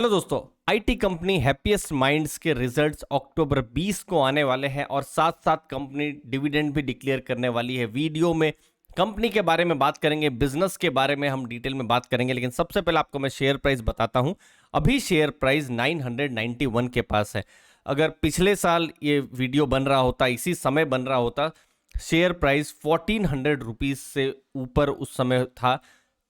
Hello दोस्तों, IT company happiest minds के results अक्टूबर 20 को आने वाले हैं और साथ साथ कंपनी डिविडेंड भी डिक्लेयर करने वाली है। वीडियो में कंपनी के बारे में बात करेंगे, बिजनेस के बारे में हम डिटेल में बात करेंगे, लेकिन सबसे पहले आपको मैं शेयर प्राइस बताता हूं। अभी शेयर प्राइस 991 के पास है। अगर पिछले साल ये वीडियो बन रहा होता, इसी समय बन रहा होता, शेयर प्राइस 1400 रुपीज से ऊपर उस समय था।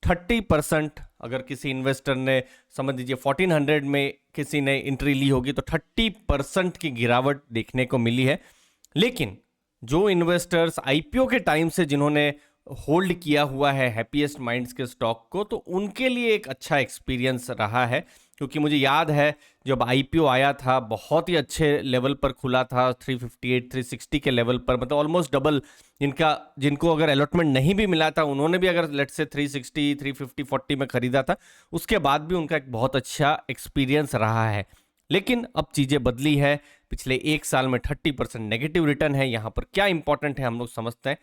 30% अगर किसी इन्वेस्टर ने, समझ लीजिए 1400 में किसी ने एंट्री ली होगी तो 30% की गिरावट देखने को मिली है। लेकिन जो इन्वेस्टर्स आईपीओ के टाइम से जिन्होंने होल्ड किया हुआ है हैप्पीएस्ट माइंड्स के स्टॉक को, तो उनके लिए एक अच्छा एक्सपीरियंस रहा है। क्योंकि मुझे याद है जब आईपीओ आया था बहुत ही अच्छे लेवल पर खुला था, 358 360 के लेवल पर, मतलब ऑलमोस्ट डबल। जिनको अगर अलॉटमेंट नहीं भी मिला था उन्होंने भी अगर लेट्स से 360 350 40 में खरीदा था, उसके बाद भी उनका एक बहुत अच्छा एक्सपीरियंस रहा है। लेकिन अब चीज़ें बदली है। पिछले एक साल में 30% नेगेटिव रिटर्न है। यहाँ पर क्या इंपॉर्टेंट है हम लोग समझते हैं।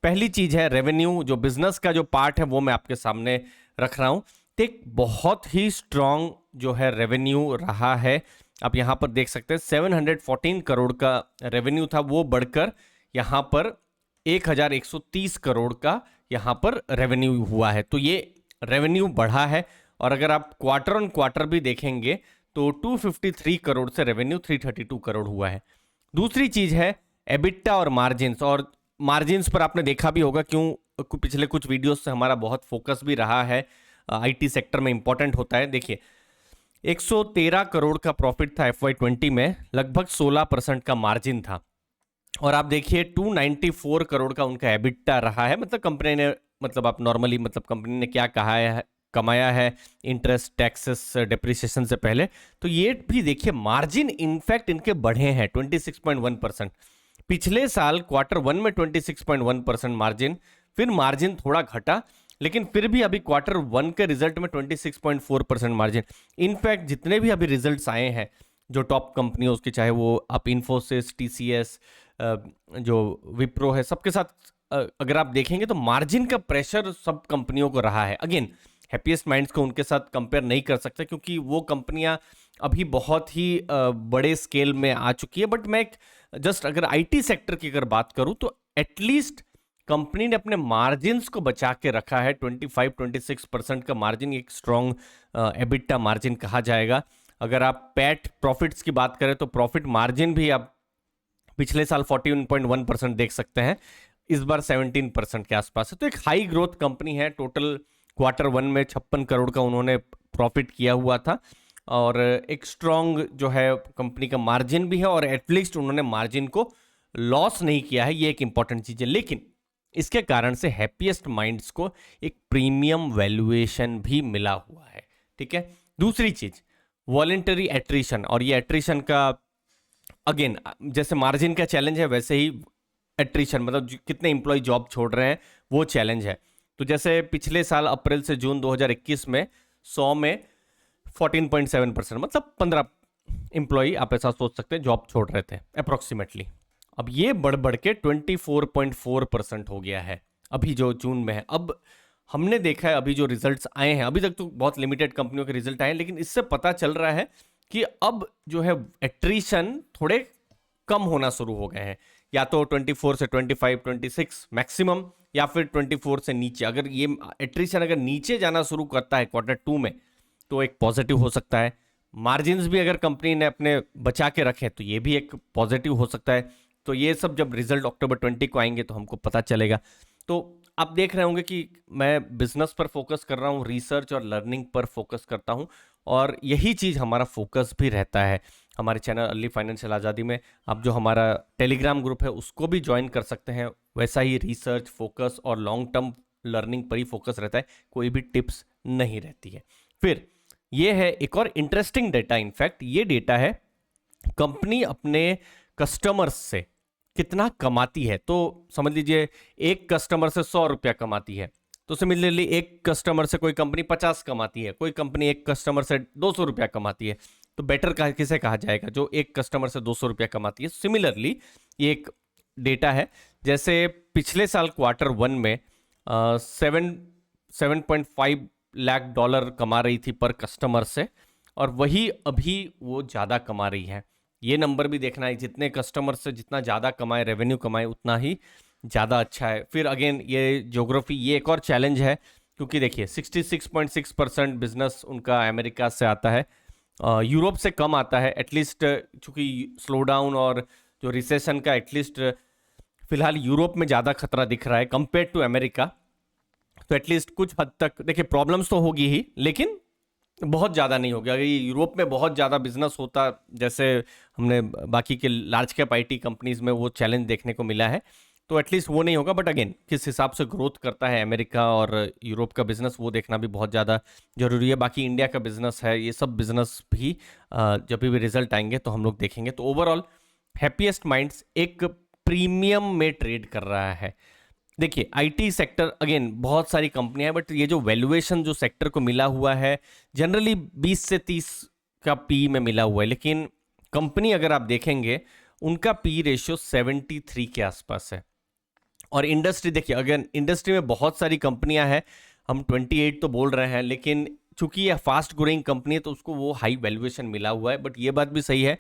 पहली चीज़ है रेवेन्यू, जो बिजनेस का जो पार्ट है वो मैं आपके सामने रख रहा हूँ। तो एक बहुत ही स्ट्रॉन्ग जो है रेवेन्यू रहा है। आप यहाँ पर देख सकते हैं 714 करोड़ का रेवेन्यू था, वो बढ़कर यहाँ पर 1130 करोड़ का यहाँ पर रेवेन्यू हुआ है। तो ये रेवेन्यू बढ़ा है। और अगर आप क्वार्टर ऑन क्वार्टर भी देखेंगे तो 253 करोड़ से रेवेन्यू 332 करोड़ हुआ है। दूसरी चीज है एबिटा और मार्जिन्स। और मार्जिन्स पर आपने देखा भी होगा, क्यों पिछले कुछ वीडियोस से हमारा बहुत फोकस भी रहा है, आईटी सेक्टर में इंपॉर्टेंट होता है। देखिए 113 करोड़ का प्रॉफिट था FY20 में, लगभग 16% का मार्जिन था। और आप देखिए 294 करोड़ का उनका एबिटा रहा है। मतलब कंपनी ने, मतलब आप नॉर्मली, मतलब कंपनी ने क्या कमाया है इंटरेस्ट, टैक्सेस, डेप्रिसिएशन से पहले। तो ये भी देखिए मार्जिन इनफैक्ट इनके बढ़े हैं 26.1%। पिछले साल Q1 में 26.1% मार्जिन, फिर मार्जिन थोड़ा घटा, लेकिन फिर भी अभी Q1 के रिजल्ट में 26.4% मार्जिन। इनफैक्ट जितने भी अभी रिजल्ट्स आए हैं जो टॉप कंपनियों के, चाहे वो आप इन्फोसिस, TCS, जो विप्रो है, सबके साथ अगर आप देखेंगे तो मार्जिन का प्रेशर सब कंपनियों को रहा है। अगेन हैप्पीएस्ट माइंड्स को उनके साथ कंपेयर नहीं कर सकते क्योंकि वो कंपनियां अभी बहुत ही बड़े स्केल में आ चुकी है। बट मैं जस्ट अगर आईटी सेक्टर की अगर बात करूं तो एटलीस्ट कंपनी ने अपने मार्जिन्स को बचा के रखा है। 25-26% का मार्जिन एक स्ट्रॉन्ग एबिटा मार्जिन कहा जाएगा। अगर आप पैट प्रॉफिट्स की बात करें तो प्रॉफिट मार्जिन भी आप पिछले साल 41.1% देख सकते हैं, इस बार 17% के आसपास है। तो एक हाई ग्रोथ कंपनी है। टोटल Q1 में 56 करोड़ का उन्होंने प्रॉफिट किया हुआ था और एक स्ट्रॉन्ग जो है कंपनी का मार्जिन भी है और एटलीस्ट उन्होंने मार्जिन को लॉस नहीं किया है। ये एक इंपॉर्टेंट चीज है। लेकिन इसके कारण से हैप्पीएस्ट माइंड्स को एक प्रीमियम वैल्यूएशन भी मिला हुआ है। ठीक है। दूसरी चीज वॉलेंटरी एट्रिशन, और ये एट्रिशन का अगेन जैसे मार्जिन का चैलेंज है वैसे ही एट्रिशन, मतलब कितने इंप्लॉय जॉब छोड़ रहे हैं वो चैलेंज है। तो जैसे पिछले साल अप्रैल से जून 2021 में 100 में 14.7%, मतलब 15 इंप्लॉय आप ऐसा सोच सकते हैं जॉब छोड़ रहे थे अप्रोक्सीमेटली। अब ये बढ़ बढ़ के 24.4% हो गया है अभी जो जून में है। अब हमने देखा है अभी जो रिजल्ट्स आए हैं, अभी तक तो बहुत लिमिटेड कंपनियों के रिजल्ट आए हैं, लेकिन इससे पता चल रहा है कि अब जो है एट्रिशन थोड़े कम होना शुरू हो गए हैं। या तो 24 से 25 26 मैक्सिमम, या फिर 24 से नीचे। अगर ये एट्रिशन अगर नीचे जाना शुरू करता है Q2 में तो एक पॉजिटिव हो सकता है। मार्जिन्स भी अगर कंपनी ने अपने बचा के रखे तो ये भी एक पॉजिटिव हो सकता है। तो ये सब जब रिजल्ट अक्टूबर 20 को आएंगे तो हमको पता चलेगा। तो आप देख रहे होंगे कि मैं बिजनेस पर फोकस कर रहा हूँ, रिसर्च और लर्निंग पर फोकस करता हूँ, और यही चीज़ हमारा फोकस भी रहता है हमारे चैनल अर्ली फाइनेंशियल आज़ादी में। आप जो हमारा टेलीग्राम ग्रुप है उसको भी ज्वाइन कर सकते हैं। वैसा ही रिसर्च, फोकस और लॉन्ग टर्म लर्निंग पर ही फोकस रहता है, कोई भी टिप्स नहीं रहती है। फिर ये है एक और इंटरेस्टिंग डेटा। इनफैक्ट ये डेटा है कंपनी अपने कस्टमर्स से कितना कमाती है। तो समझ लीजिए एक कस्टमर से 100 रुपया कमाती है, तो सिमिलरली एक कस्टमर से कोई कंपनी 50 कमाती है, कोई कंपनी एक कस्टमर से 200 रुपया कमाती है। तो बेटर किसे कहा जाएगा? जो एक कस्टमर से 200 रुपया कमाती है। सिमिलरली ये एक डेटा है, जैसे पिछले साल Q1 में 7.5 लाख डॉलर कमा रही थी पर कस्टमर से, और वही अभी वो ज़्यादा कमा रही है। ये नंबर भी देखना है, जितने कस्टमर से जितना ज़्यादा कमाए, रेवेन्यू कमाए, उतना ही ज़्यादा अच्छा है। फिर अगेन ये ज्योग्राफी, ये एक और चैलेंज है, क्योंकि देखिए 66.6% बिजनेस उनका अमेरिका से आता है, यूरोप से कम आता है एटलीस्ट, चूंकि स्लो डाउन और जो रिसेशन का एटलीस्ट फिलहाल यूरोप में ज़्यादा खतरा दिख रहा है कंपेयर टू अमेरिका। तो एटलीस्ट कुछ हद तक देखिए प्रॉब्लम्स तो होगी ही, लेकिन बहुत ज़्यादा नहीं हो गया। अगर ये यूरोप में बहुत ज़्यादा बिजनेस होता, जैसे हमने बाकी के लार्ज कैप आईटी कंपनीज में वो चैलेंज देखने को मिला है, तो एटलीस्ट वो नहीं होगा। बट अगेन किस हिसाब से ग्रोथ करता है अमेरिका और यूरोप का बिजनेस, वो देखना भी बहुत ज़्यादा जरूरी है। बाकी इंडिया का बिजनेस है, ये सब बिजनेस भी जब भी रिजल्ट आएंगे तो हम लोग देखेंगे। तो ओवरऑल हैप्पीएस्ट माइंड्स एक प्रीमियम में ट्रेड कर रहा है। देखिए आईटी सेक्टर, अगेन बहुत सारी कंपनियां हैं, बट ये जो वैल्यूएशन जो सेक्टर को मिला हुआ है जनरली 20 से 30 का पी में मिला हुआ है, लेकिन कंपनी अगर आप देखेंगे उनका पी रेशियो 73 के आसपास है। और इंडस्ट्री देखिए, अगर इंडस्ट्री में बहुत सारी कंपनियां हैं, हम 28 तो बोल रहे हैं, लेकिन चूंकि ये फास्ट ग्रोइंग कंपनी है तो उसको वो हाई वैल्यूएशन मिला हुआ है। बट ये बात भी सही है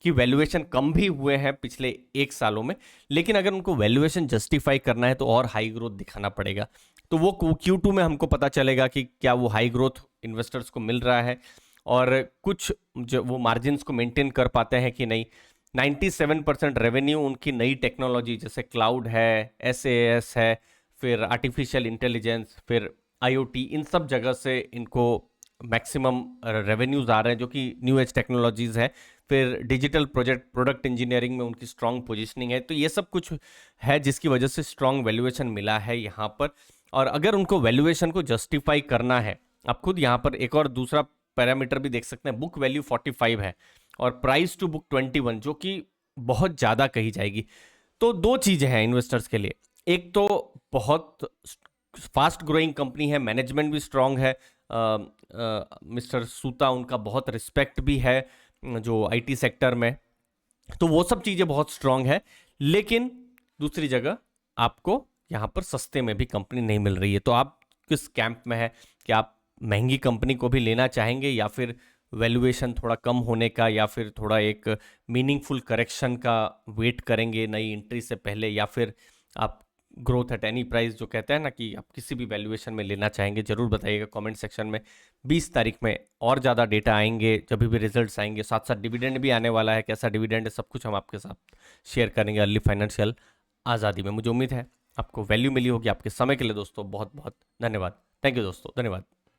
कि वैल्यूएशन कम भी हुए हैं पिछले 1 सालों में, लेकिन अगर उनको वैल्यूएशन जस्टिफाई करना है तो और हाई ग्रोथ दिखाना पड़ेगा। तो वो Q2 में हमको पता चलेगा कि क्या वो हाई ग्रोथ इन्वेस्टर्स को मिल रहा है और कुछ जो वो मार्जिन्स को मेंटेन कर पाते हैं कि नहीं। 97% रेवेन्यू उनकी नई टेक्नोलॉजी जैसे क्लाउड है, SAS है, फिर आर्टिफिशियल इंटेलिजेंस, फिर IoT, इन सब जगह से इनको मैक्सिमम रेवेन्यूज आ रहे हैं जो कि न्यू एज टेक्नोलॉजीज है। फिर डिजिटल प्रोडक्ट इंजीनियरिंग में उनकी स्ट्रांग पोजीशनिंग है। तो ये सब कुछ है जिसकी वजह से स्ट्रांग वैल्यूएशन मिला है यहाँ पर। और अगर उनको वैल्यूएशन को जस्टिफाई करना है, आप खुद यहाँ पर एक और दूसरा पैरामीटर भी देख सकते हैं, बुक वैल्यू 45 है और प्राइस टू बुक 21, जो कि बहुत ज़्यादा कही जाएगी। तो दो चीज़ें हैं इन्वेस्टर्स के लिए, एक तो बहुत फास्ट ग्रोइंग कंपनी है, मैनेजमेंट भी स्ट्रांग है, मिस्टर सूता उनका बहुत रिस्पेक्ट भी है जो आईटी सेक्टर में, तो वो सब चीज़ें बहुत स्ट्रांग है। लेकिन दूसरी जगह आपको यहाँ पर सस्ते में भी कंपनी नहीं मिल रही है। तो आप किस कैंप में है कि आप महंगी कंपनी को भी लेना चाहेंगे, या फिर वैल्यूएशन थोड़ा कम होने का, या फिर थोड़ा एक मीनिंगफुल करेक्शन का वेट करेंगे नई एंट्री से पहले, या फिर आप ग्रोथ एट एनी प्राइस जो कहते हैं ना कि आप किसी भी वैल्यूएशन में लेना चाहेंगे। जरूर बताइएगा कमेंट सेक्शन में। 20 तारीख में और ज़्यादा डेटा आएंगे, जब भी रिजल्ट्स आएंगे, साथ साथ डिविडेंड भी आने वाला है, कैसा डिविडेंड है सब कुछ हम आपके साथ शेयर करेंगे अर्ली फाइनेंशियल आज़ादी में। मुझे उम्मीद है आपको वैल्यू मिली होगी। आपके समय के लिए दोस्तों बहुत बहुत धन्यवाद। थैंक यू दोस्तों, धन्यवाद।